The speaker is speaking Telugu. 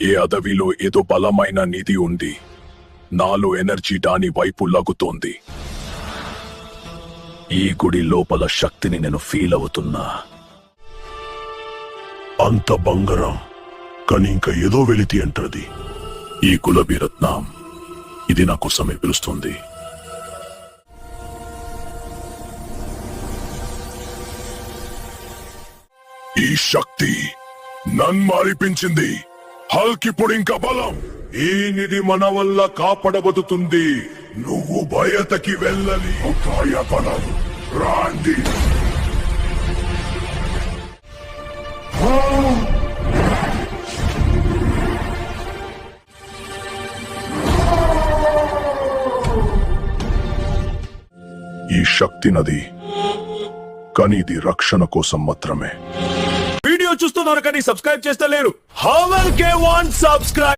ఏ అడవిలో ఏదో బలమైన నిధి ఉంది. నాలో ఎనర్జీ దాని వైపు లాగుతోంది. ఈ గుడి లోపల శక్తిని నేను ఫీల్ అవుతున్నా. అంత బంగారం కానీ ఇంకా ఏదో వెలితి అంటది. ఈ గులాబీ రత్నం ఇది నా కోసమే పిలుస్తుంది. ఈ శక్తి నన్మారిపించింది. హల్కిప్పుడు ఇంకా బలం. ఈ నిధి మన వల్ల కాపాడబడుతుంది. నువ్వు బయటకి వెళ్ళని భయపడదు. రాండి. ఈ శక్తి నది కానీ ఇది రక్షణ కోసం మాత్రమే. వీడియో చూస్తున్నారు కానీ సబ్స్క్రైబ్ చేస్తలేరు. How will K want subscribe?